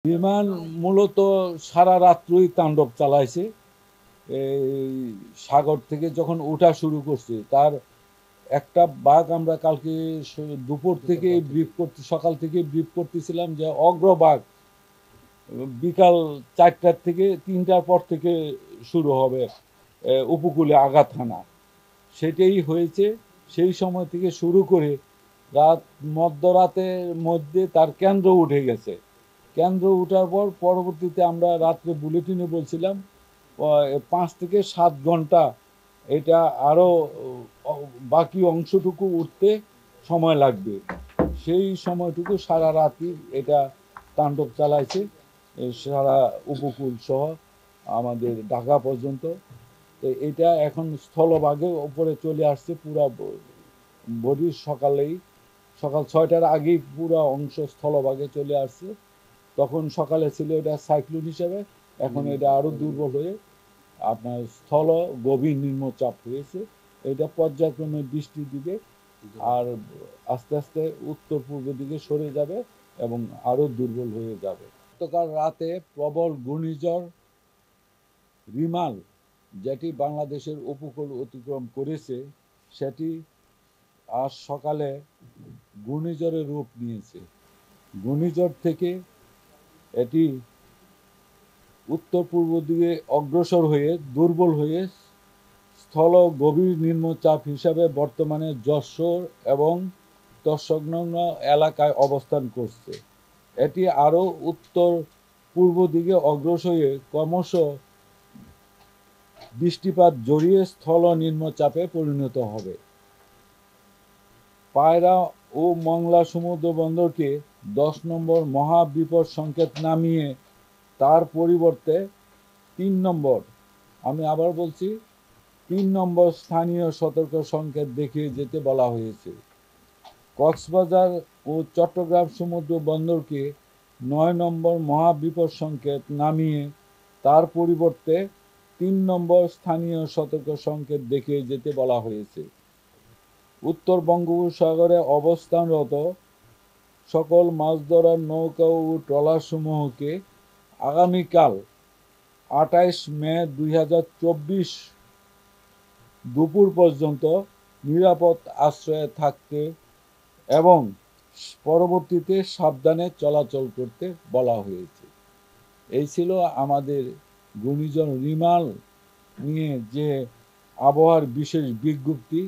বিমান মূলত সারা রাত্রই তাণ্ডব চালাইছে। এই সাগর থেকে যখন ওঠা শুরু করছে, তার একটা বাঘ আমরা কালকে দুপুর থেকে সকাল থেকে ব্রিফ করতেছিলাম যে অগ্রবাঘ বিকাল 4টার থেকে 3টার পর থেকে শুরু হবে উপকূলে আঘাত হানা। সেটাই হয়েছে। সেই সময় থেকে শুরু করে মধ্যরাতের মধ্যে তার কেন্দ্র উঠে গেছে। কেন্দ্র উঠার পর পরবর্তীতে আমরা রাত্রে বুলেটিনে বলছিলাম 5 থেকে 7 ঘন্টা এটা আরও বাকি অংশটুকু উঠতে সময় লাগবে। সেই সময়টুকু সারা রাতই এটা তাণ্ডব চালাইছে, সারা উপকূল সহ আমাদের ঢাকা পর্যন্ত। তো এটা এখন স্থলভাগে উপরে চলে আসছে পুরা বডির সকাল 6টার আগেই পুরো অংশ স্থলভাগে চলে আসছে। তখন সকালে ছিল এটা সাইক্লোন হিসেবে, এখন এটা আরও দুর্বল হয়ে আপনার স্থল গভীর নিম্নচাপ হয়েছে। এটা পর্যায়ক্রমে বৃষ্টি দিবে আর আস্তে আস্তে উত্তর পূর্ব দিকে সরে যাবে এবং আরও দুর্বল হয়ে যাবে। গতকাল রাতে প্রবল ঘূর্ণিঝড় রিমাল, যেটি বাংলাদেশের উপকূল অতিক্রম করেছে, সেটি আজ সকালে ঘূর্ণিঝড়ের রূপ নিয়েছে। ঘূর্ণিঝড় থেকে এটি উত্তর পূর্ব দিকে অগ্রসর হয়ে দুর্বল হয়ে স্থল গভীর নিম্নচাপ হিসাবে বর্তমানে যশোর এবং তৎসংলগ্ন এলাকায় অবস্থান করছে। এটি আরও উত্তর পূর্ব দিকে অগ্রসর হয়ে ক্রমশ বৃষ্টিপাত জড়িয়ে স্থল নিম্নচাপে পরিণত হবে। পায়রা ও মংলা সমুদ্র বন্দরকে 10 নম্বর মহাবিপদ সংকেত নামিয়ে তার পরিবর্তে 3 নম্বর, আমি আবার বলছি, 3 নম্বর স্থানীয় সতর্ক সংকেত দেখিয়ে যেতে বলা হয়েছে। কক্সবাজার ও চট্টগ্রাম সমুদ্র বন্দরকে 9 নম্বর মহাবিপদ সংকেত নামিয়ে তার পরিবর্তে 3 নম্বর স্থানীয় সতর্ক সংকেত দেখিয়ে যেতে বলা হয়েছে। উত্তর বঙ্গোপসাগরে অবস্থানরত সকল মাছ ধরার নৌকা ও ট্রলারসমূহকে আগামীকাল 28 মে 2024 দুপুর পর্যন্ত নিরাপদ আশ্রয়ে থাকতে এবং পরবর্তীতে সাবধানে চলাচল করতে বলা হয়েছে। এই ছিল আমাদের ঘূর্ণিঝড় রিমাল নিয়ে যে আবহাওয়ার বিশেষ বিজ্ঞপ্তি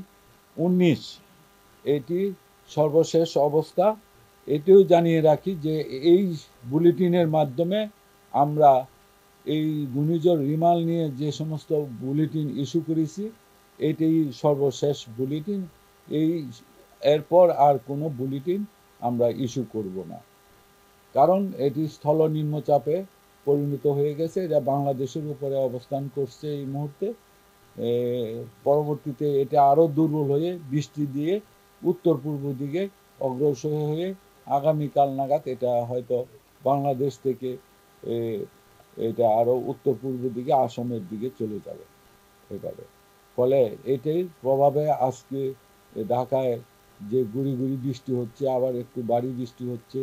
19, এটি সর্বশেষ অবস্থা। এটিও জানিয়ে রাখি যে এই বুলেটিনের মাধ্যমে আমরা এই ঘূর্ণিঝড় রিমাল নিয়ে যে সমস্ত বুলেটিন ইস্যু করেছি, এটাই সর্বশেষ বুলেটিন। এরপর আর কোনো বুলেটিন আমরা ইস্যু করব না, কারণ এটি স্থল নিম্নচাপে পরিণত হয়ে গেছে। এটা বাংলাদেশের উপরে অবস্থান করছে এই মুহূর্তে। পরবর্তীতে এটা আরও দুর্বল হয়ে বৃষ্টি দিয়ে উত্তর পূর্ব দিকে অগ্রসর হয়ে আগামীকাল নাগাদ এটা হয়তো বাংলাদেশ থেকে এটা আরও উত্তর পূর্ব দিকে আসামের দিকে চলে যাবে এভাবে। ফলে এটাই প্রভাবে আজকে ঢাকায় যে গুড়ি গুড়ি বৃষ্টি হচ্ছে, আবার একটু ভারী বৃষ্টি হচ্ছে,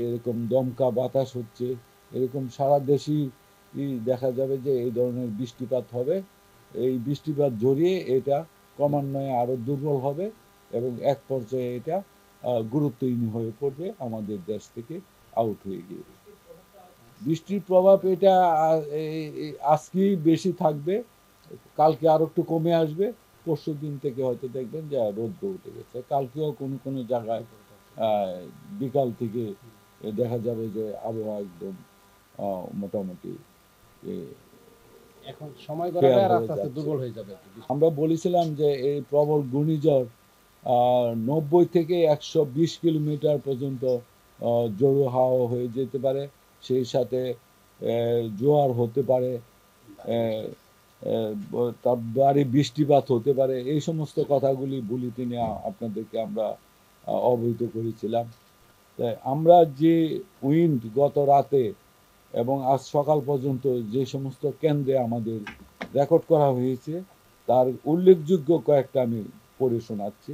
এরকম দমকা বাতাস হচ্ছে, এরকম সারা দেশই দেখা যাবে যে এই ধরনের বৃষ্টিপাত হবে। এই বৃষ্টিপাত জড়িয়ে এটা ক্রমান্বয়ে আরও দুর্বল হবে এবং এক পর্যায়ে এটা গুরুত্বহীন হয়ে পড়বে, আমাদের দেশ থেকে আউট হয়ে গিয়ে। বৃষ্টির প্রভাব এটা আজকেই বেশি থাকবে, কালকে আরো একটু কমে আসবে, পরশু দিন থেকে হয়তো দেখবেন যে রৌদ্র উঠে গেছে। কালকেও কোনো কোনো জায়গায় বিকাল থেকে দেখা যাবে যে আবহাওয়া একদম মোটামুটি এখন সময় গড়াবে আর আস্তে আস্তে দুর্বল হয়ে যাবে। আমরা বলেছিলাম যে এই প্রবল ঘূর্ণিঝড় 90 থেকে 120 কিলোমিটার পর্যন্ত জোড়ো হাওয়া হয়ে যেতে পারে, সেই সাথে জোয়ার হতে পারে, তার বাড়ি বৃষ্টিপাত হতে পারে। এই সমস্ত কথাগুলি বুলেটিনে আপনাদেরকে আমরা অবহিত করেছিলাম। তাই আমরা যে উইন্ড গত রাতে এবং আজ সকাল পর্যন্ত যে সমস্ত কেন্দ্রে আমাদের রেকর্ড করা হয়েছে, তার উল্লেখযোগ্য কয়েকটা আমি পড়ে শোনাচ্ছি।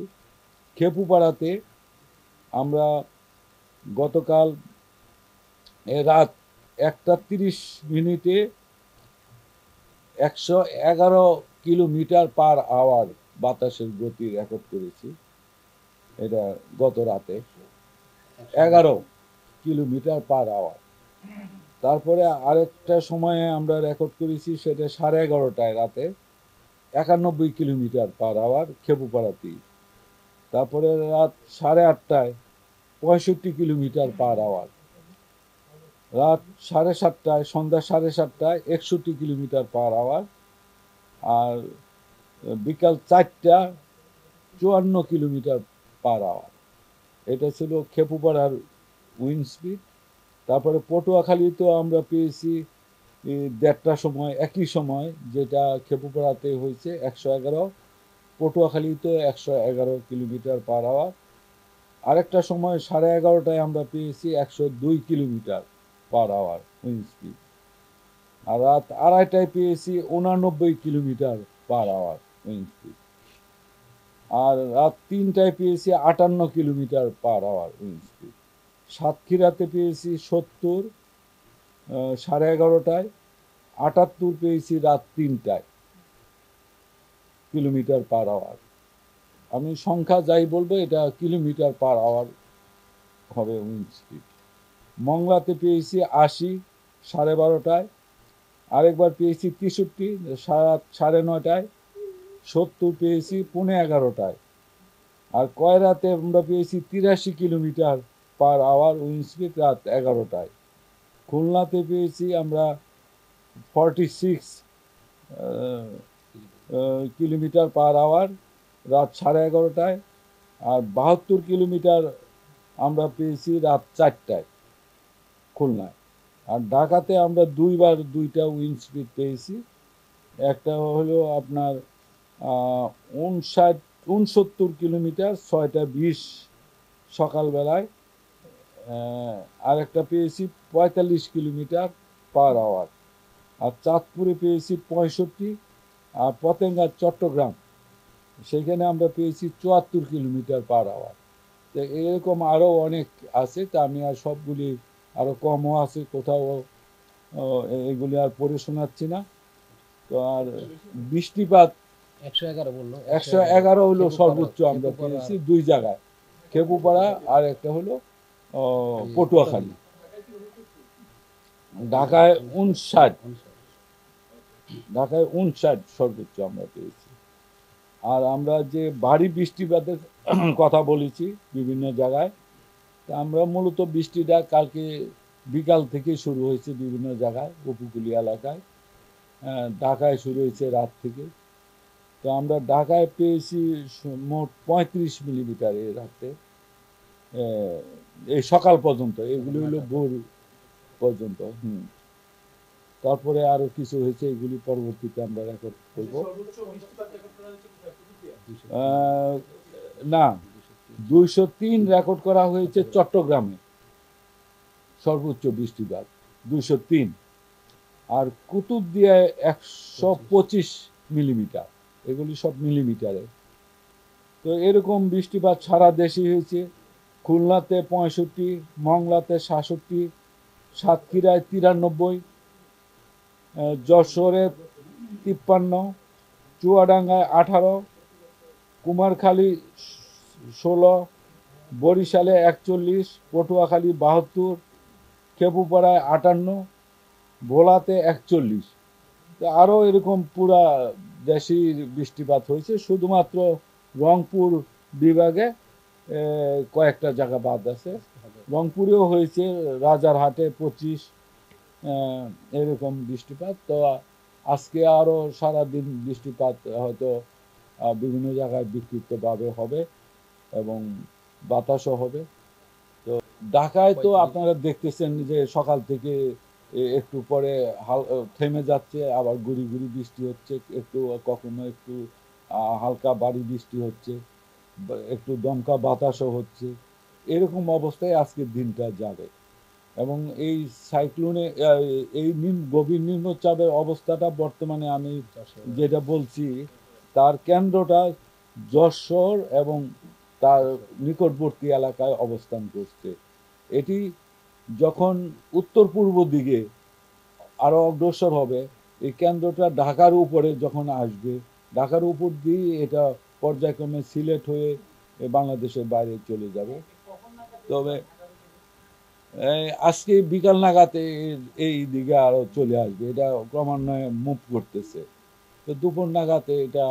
খেপুপাড়াতে আমরা গতকাল রাত 1:30 111 কিলোমিটার পার আওয়ার বাতাসের গতি রেকর্ড করেছি। এটা গত রাতে 11 কিলোমিটার পার আওয়ার। তারপরে আরেকটা সময়ে আমরা রেকর্ড করেছি, সেটা 11:30টায় রাতে 91 কিলোমিটার পার আওয়ার খেপুপাড়াতেই। তারপরে রাত 8:30টায় 65 কিলোমিটার পার আওয়ার। রাত 7:30টায়, সন্ধ্যা 7:30টায় 61 কিলোমিটার পার আওয়ার। আর বিকাল 4টা 54 কিলোমিটার পার আওয়ার। এটা ছিল খেপুপাড়ার উইন্ড স্পিড। তারপরে পটুয়াখালীতেও আমরা পেয়েছি 1:30টার সময়, একই সময় যেটা খেপুপাড়াতে হয়েছে 111, পটুয়াখালীতে 111 কিলোমিটার পার আওয়ার। আরেকটা সময় 11:30টায় আমরা পেয়েছি 102 kilometre per hour wind speed. আর রাত 2:30টায় পেয়েছি 89 kilometre per hour wind speed. আর রাত 3টায় পেয়েছি 58 kilometre per hour wind speed. সাতক্ষীরাতে পেয়েছি 70 11:30টায়, 78 পেয়েছি রাত 3টায় কিলোমিটার পার আওয়ার। আমি সংখ্যা যাই বলবো, এটা কিলোমিটার পার আওয়ার হবে উইন্ড স্পিড। মংলাতে পেয়েছি 80 12:30টায়, আরেকবার পেয়েছি 63 রাত 9:30টায়, 70 পেয়েছি 11:15টায়। আর কয়রাতে আমরা পেয়েছি 83 kilometre per hour wind speed রাত 11:00টায়। খুলনাতে পেয়েছি আমরা 46 কিলোমিটার পার আওয়ার রাত 11:30টায়। আর 72 কিলোমিটার আমরা পেয়েছি রাত 4টায় খুলনায়। আর ঢাকাতে আমরা দুইবার দুইটা উইন্ড স্পিড পেয়েছি। একটা হলো আপনার 69 কিলোমিটার 6টা 20 সকালবেলায়। আর একটা পেয়েছি 45 কিলোমিটার পার আওয়ার। আর চাঁদপুরে পেয়েছি 65। আর পতেঙ্গা চট্টগ্রাম, সেখানে আমরা পেয়েছি 74 কিলোমিটার পার আওয়ার। তো এরকম আরও অনেক আছে, তা আমি আর সবগুলি, আরও কমও আছে কোথাও, এগুলি আর পড়ে শোনাচ্ছি না। তো আর বৃষ্টিপাত 111 বললো, 111 হলো সর্বোচ্চ আমরা পেয়েছি দুই জায়গায়, খেপুপাড়া আর একটা হলো পটুয়াখালী। ঢাকায় 59 সর্বোচ্চ আমরা পেয়েছি। আর আমরা যে ভারী বৃষ্টিপাতের কথা বলেছি বিভিন্ন জায়গায়, তা আমরা মূলত বৃষ্টিটা কালকে বিকাল থেকে শুরু হয়েছে বিভিন্ন জায়গায়, উপকূলীয় এলাকায়। ঢাকায় শুরু হয়েছে রাত থেকে। তো আমরা ঢাকায় পেয়েছি মোট 35 মিলিমিটার এই রাতে, এই সকাল পর্যন্ত। এগুলি হলো ভোর পর্যন্ত। তারপরে আরো কিছু হয়েছে, এগুলি পরবর্তীতে আমরা রেকর্ড করব। না, 203 রেকর্ড করা হয়েছে চট্টগ্রামে, সর্বোচ্চ বৃষ্টিপাত 203। আর কুতুবদিয়ায় 125 মিলিমিটার, এগুলি সব মিলিমিটারে। তো এরকম বৃষ্টিপাত সারা দেশে হয়েছে। খুলনাতে 65, মংলাতে 67, সাতক্ষীরায় 93, যশোরে 53, চুয়াডাঙ্গায় 18, কুমারখালী 16, বরিশালে 41, পটুয়াখালী 72, খেপুপাড়ায় 58, ভোলাতে 41। তো আরও এরকম পুরা দেশেই বৃষ্টিপাত হয়েছে, শুধুমাত্র রংপুর বিভাগে কয়েকটা জায়গা বাদ আছে। রংপুরেও হয়েছে, রাজারহাটে 25, এরকম বৃষ্টিপাত। তো আজকে আরও সারাদিন বৃষ্টিপাত হয়তো বিভিন্ন জায়গায় বিক্ষিপ্তভাবে হবে এবং বাতাসও হবে। তো ঢাকায় তো আপনারা দেখতেছেন যে সকাল থেকে একটু পরে থেমে যাচ্ছে, আবার গুড়ি গুড়ি বৃষ্টি হচ্ছে, একটু কখনো একটু হালকা বাড়ি বৃষ্টি হচ্ছে, একটু দমকা বাতাসও হচ্ছে। এরকম অবস্থায় আজকের দিনটা যাবে। এবং এই সাইক্লোনে, এই গভীর নিম্নচাপের অবস্থাটা বর্তমানে আমি যেটা বলছি, তার কেন্দ্রটা যশোর এবং তার নিকটবর্তী এলাকায় অবস্থান করছে। এটি যখন উত্তর পূর্ব দিকে আরো অগ্রসর হবে, এই কেন্দ্রটা ঢাকার উপরে যখন আসবে, ঢাকার উপর দিয়ে এটা পর্যায়ক্রমে সিলেট হয়ে বাংলাদেশের বাইরে চলে যাবে। তবে আজকে বিকাল নাগাদ এই দিকে আরো চলে আসবে, এটা ক্রমান্বয়ে মুভ করতেছে। তো দুপুর নাগাদ এটা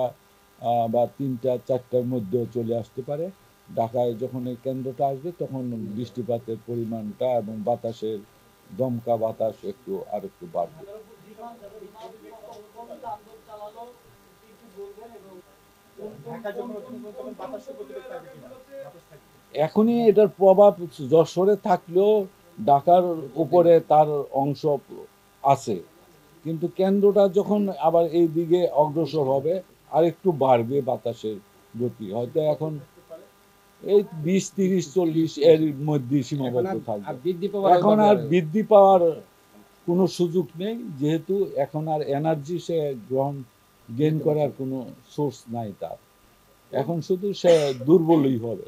বা ৩টা-৪টার মধ্যেও চলে আসতে পারে। ঢাকায় যখন এই কেন্দ্রটা আসবে তখন বৃষ্টিপাতের পরিমাণটা এবং বাতাসের দমকা বাতাস আর একটু বাড়বে। এখনই এটার প্রভাব যশোরে থাকলেও ঢাকার উপরে তার অংশ আছে, কিন্তু কেন্দ্রটা যখন আবার এই দিকে অগ্রসর হবে আর একটু বাড়বে বাতাসের গতি, হয়তো এখন এই 20, 30, 40 এর মধ্যে সীমাবদ্ধ থাকবে। এখন আর বৃদ্ধি পাওয়ার কোনো সুযোগ নেই, যেহেতু এখন আর এনার্জি সে গেইন করার কোনো সোর্স নাই তার, এখন শুধু সে দুর্বলই হবে।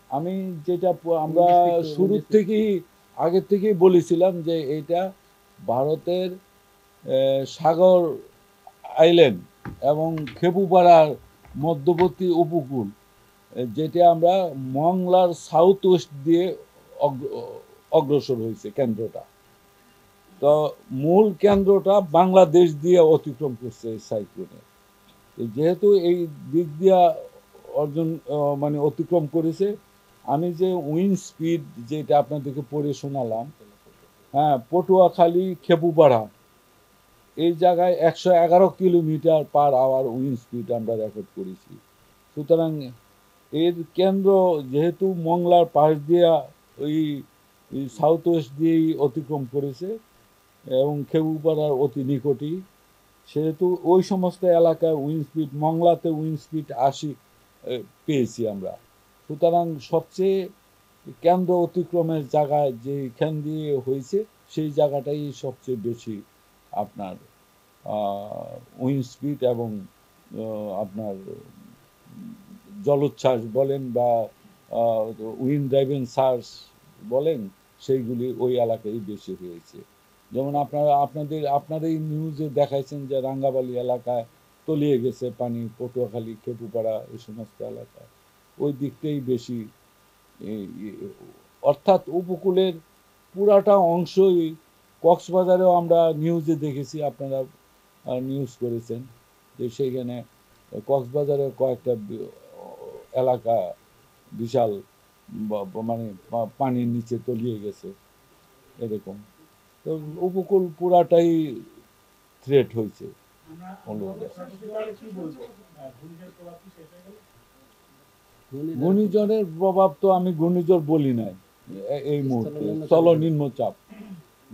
আমি যেটা আমরা শুরু থেকেই আগে থেকেই বলেছিলাম যে এটা ভারতের সাগর আইল্যান্ড এবং খেপুপাড়ার মধ্যবর্তী উপকূল, যেটা আমরা মংলার সাউথ ওয়েস্ট দিয়ে অগ্রসর হয়েছে কেন্দ্রটা। তো মূল কেন্দ্রটা বাংলাদেশ দিয়ে অতিক্রম করছে এই সাইক্লোনে। যেহেতু এই দিক দিয়া মানে অতিক্রম করেছে, আমি যে উইন্ড স্পিড যেটা আপনাদেরকে পড়ে শোনালাম, হ্যাঁ, পটুয়াখালী খেপুপাড়া এই জায়গায় 111 kilometre per hour wind speed আমরা রেকর্ড করেছি। সুতরাং এর কেন্দ্র যেহেতু মংলার পাশ দিয়া ওই সাউথ ওয়েস্ট দিয়েই অতিক্রম করেছে এবং খেপুপাড়ার অতি নিকটই, সেহেতু ওই সমস্ত এলাকায় উইন্ড স্পিড, মংলাতে উইন্ড স্পিড 80 পেয়েছি আমরা। সুতরাং সবচেয়ে কেন্দ্র অতিক্রমের জায়গায় যেখান দিয়ে হয়েছে সেই জায়গাটাই সবচেয়ে বেশি আপনার উইন্ড স্পিড এবং আপনার জলোচ্ছ্বাস বলেন বা উইন্ড ড্রাইভিং সার্চ বলেন, সেইগুলি ওই এলাকায় বেশি হয়েছে। যেমন আপনার এই নিউজে দেখাইছেন যে রাঙ্গাবালি এলাকায় তলিয়ে গেছে পানি, পটুয়াখালী খেপুপাড়া এই সমস্ত এলাকায় ওই দিকটাই বেশি, অর্থাৎ উপকূলের পুরাটা অংশই, কক্সবাজারেও আমরা নিউজে দেখেছি, আপনারা নিউজ করেছেন যে সেইখানে কক্সবাজারের কয়েকটা এলাকা বিশাল মানে পানির নিচে তলিয়ে গেছে এরকম। তো উপকূল পুরাটাই থ্রেট হয়েছে। ঘূর্ণিঝড়ের প্রভাব তো আমি ঘূর্ণিঝড় বলি নাই এই মুহূর্তে, স্থল নিম্নচাপ।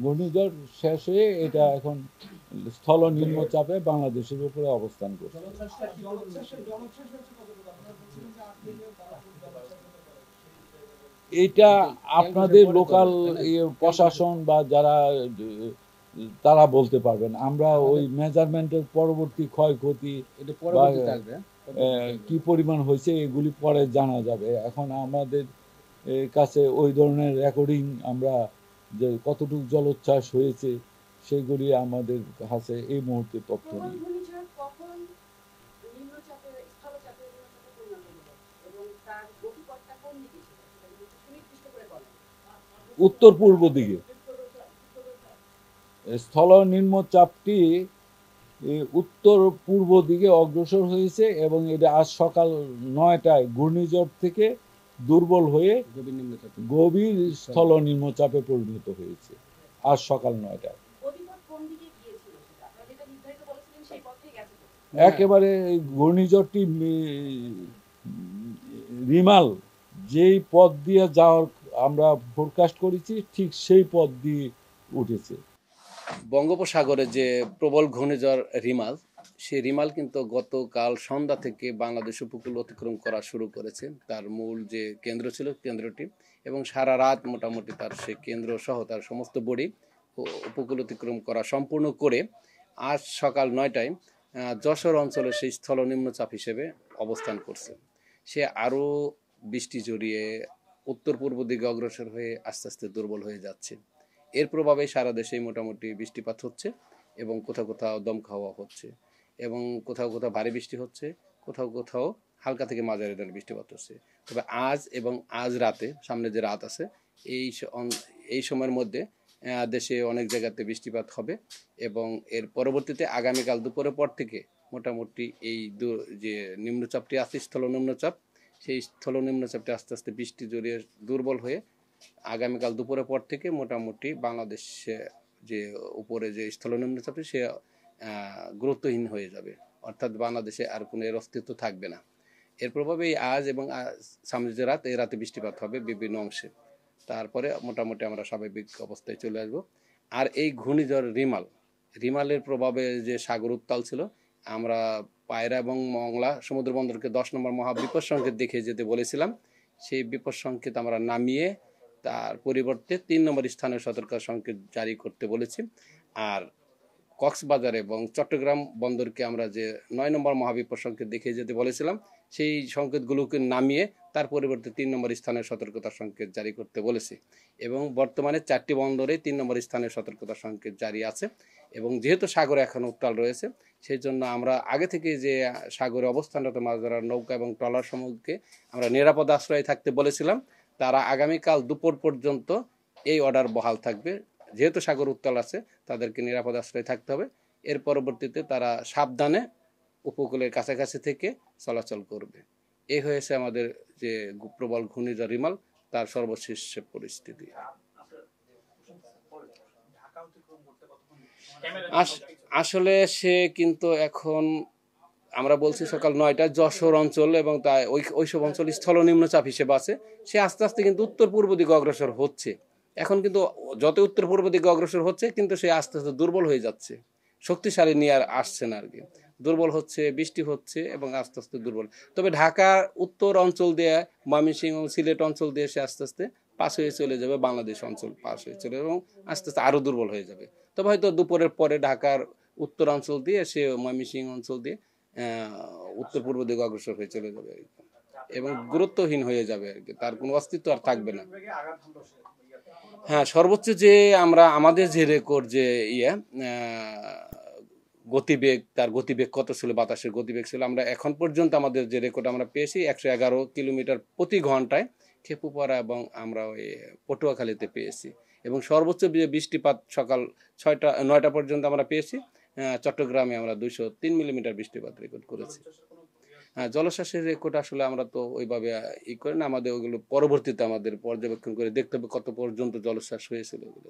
ঘূর্ণিঝড় শেষ হয়ে এটা এখন স্থল নিম্নচাপে বাংলাদেশের উপরে অবস্থান করছে। এটা আপনাদের লোকাল প্রশাসন বা যারা তারা বলতে পারবেন। আমরা ওই মেজারমেন্টের পরবর্তী ক্ষয়ক্ষতি কি পরিমাণ হয়েছে এগুলি পরে জানা যাবে। এখন আমাদের কাছে ওই ধরনের রেকর্ডিং, আমরা যে কতটুকু জলোচ্ছ্বাস হয়েছে সেগুলি আমাদের কাছে এই মুহূর্তে তথ্য নেই। উত্তর পূর্ব দিকে স্থল নিম্নচাপটি উত্তর পূর্ব দিকে অগ্রসর হয়েছে এবং এটা আজ সকাল 9টায় ঘূর্ণিঝড় থেকে দুর্বল হয়ে গভীর স্থল নিম্নচাপে পরিণত হয়েছে আজ সকাল 9টায়। একেবারে ঘূর্ণিঝড়টি রিমাল যেই পথ দিয়ে যাওয়ার আমরা ফোরকাস্ট করেছি ঠিক সেই পথ দিয়ে উঠেছে। বঙ্গোপসাগরে যে প্রবল ঘূর্ণিঝড় রিমাল, সেই রিমাল কিন্তু গতকাল সন্ধ্যা থেকে বাংলাদেশ উপকূল অতিক্রম করা শুরু করেছে। তার মূল যে কেন্দ্র ছিল কেন্দ্রটি, এবং সারা রাত মোটামুটি তার সেই কেন্দ্র সহ তার সমস্ত বডি উপকূল অতিক্রম করা সম্পূর্ণ করে আজ সকাল 9টায় যশোর অঞ্চলে সেই স্থল নিম্নচাপ হিসেবে অবস্থান করছে। সে আরও বৃষ্টি জড়িয়ে উত্তর পূর্ব দিকে অগ্রসর হয়ে আস্তে আস্তে দুর্বল হয়ে যাচ্ছে। এর প্রভাবে সারা দেশেই মোটামুটি বৃষ্টিপাত হচ্ছে এবং কোথাও কোথাও দমকা হাওয়া হচ্ছে এবং কোথাও কোথাও ভারী বৃষ্টি হচ্ছে, কোথাও কোথাও হালকা থেকে মাঝারি ধরনের বৃষ্টিপাত হচ্ছে। তবে আজ এবং আজ রাতে, সামনে যে রাত আছে, এই সময়ের মধ্যে দেশে অনেক জায়গাতে বৃষ্টিপাত হবে এবং এর পরবর্তীতে আগামীকাল দুপুরের পর থেকে মোটামুটি এই যে নিম্নচাপটি আছে, স্থল নিম্নচাপ, সেই স্থল নিম্নচাপটি আস্তে আস্তে বৃষ্টি জড়িয়ে দুর্বল হয়ে আগামীকাল দুপুরের পর থেকে মোটামুটি বাংলাদেশে যে উপরে যে স্থল নিম্নচাপটি সে গুরুত্বহীন হয়ে যাবে, অর্থাৎ বাংলাদেশে আর কোনো এর অস্তিত্ব থাকবে না। এর প্রভাবে আজ এবং সামনে যে রাত, এই রাতে বৃষ্টিপাত হবে বিভিন্ন অংশে। তারপরে মোটামুটি আমরা স্বাভাবিক অবস্থায় চলে আসব। আর এই ঘূর্ণিঝড় রিমালের প্রভাবে যে সাগর উত্তাল ছিল, আমরা পায়রা এবং মংলা সমুদ্র বন্দরকে 10 নম্বর মহাবিপদ সংকেত দেখে যেতে বলেছিলাম। সেই বিপদ সংকেত আমরা নামিয়ে তার পরিবর্তে 3 নম্বর স্থানের সতর্কতা সংকেত জারি করতে বলেছি। আর কক্সবাজার এবং চট্টগ্রাম বন্দরকে আমরা যে 9 নম্বর মহাবিপদ সংকেত দেখে যেতে বলেছিলাম, সেই সংকেতগুলোকে নামিয়ে তার পরিবর্তে 3 নম্বর স্থানের সতর্কতা সংকেত জারি করতে বলেছি। এবং বর্তমানে 4টি বন্দরে 3 নম্বর স্থানের সতর্কতা সংকেত জারি আছে। এবং যেহেতু সাগরে এখন উত্তাল রয়েছে, সেই জন্য আমরা আগে থেকে যে সাগরে অবস্থানরত মাছ ধরার নৌকা এবং ট্রলার সমূহকে আমরা নিরাপদ আশ্রয়ে থাকতে বলেছিলাম, তারা আগামীকাল দুপুর পর্যন্ত এই অর্ডার বহাল থাকবে। যেহেতু সাগর উত্তাল আছে, তাদেরকে নিরাপদ আশ্রয়ে থাকতে হবে। এর পরবর্তীতে তারা সাবধানে উপকূলের কাছাকাছি থেকে চলাচল করবে। এই হয়েছে আমাদের যে প্রবল ঘূর্ণিঝড় রিমাল, তার সর্বশেষ পরিস্থিতি। আসলে সে কিন্তু এখন আমরা বলছি সকাল 9টায় যশোর অঞ্চল এবং তাই ওইসব অঞ্চল স্থল নিম্নচাপ হিসেবে আছে। সে আস্তে আস্তে কিন্তু উত্তর পূর্ব দিকে অগ্রসর হচ্ছে। এখন কিন্তু যত উত্তর পূর্ব দিকে অগ্রসর হচ্ছে, কিন্তু সে আস্তে আস্তে দুর্বল হয়ে যাচ্ছে, শক্তিশালী নিয়ে আর আসছে না আর কি। দুর্বল হচ্ছে, বৃষ্টি হচ্ছে এবং আস্তে আস্তে দুর্বল। তবে ঢাকার উত্তর অঞ্চল দিয়ে, ময়মনসিংহ সিলেট অঞ্চল দিয়ে সে আস্তে আস্তে পাশ হয়ে চলে যাবে, বাংলাদেশ অঞ্চল পাশ হয়ে চলে যাবে এবং আস্তে আস্তে আরও দুর্বল হয়ে যাবে। তবে হয়তো দুপুরের পরে ঢাকার উত্তর অঞ্চল দিয়ে সে ময়মনসিংহ অঞ্চল দিয়ে উত্তর পূর্ব দিকে অগ্রসর হয়ে চলে যাবে এবং গুরুত্বহীন হয়ে যাবে আর কি, তার কোনো অস্তিত্ব আর থাকবে না। হ্যাঁ, সর্বোচ্চ যে আমরা আমাদের যে রেকর্ড যে গতিবেগ, তার গতিবেগ কত ছিল, বাতাসের গতিবেগ ছিল, আমরা এখন পর্যন্ত আমাদের যে রেকর্ড আমরা পেয়েছি 111 কিলোমিটার প্রতি ঘন্টায় খেপুপাড়া এবং আমরা ওই পটুয়াখালীতে পেয়েছি। এবং সর্বোচ্চ বৃষ্টিপাত সকাল 9টা পর্যন্ত আমরা পেয়েছি। চট্টগ্রামে আমরা 203 মিলিমিটার বৃষ্টিপাত রেকর্ড করেছি। হ্যাঁ, জলোচ্ছ্বাসের রেকর্ড আসলে আমরা তো ওইভাবে করি না, আমাদের ওইগুলো পরবর্তীতে আমাদের পর্যবেক্ষণ করে দেখতে হবে কত পর্যন্ত জলোচ্ছ্বাস হয়েছিল ওগুলো।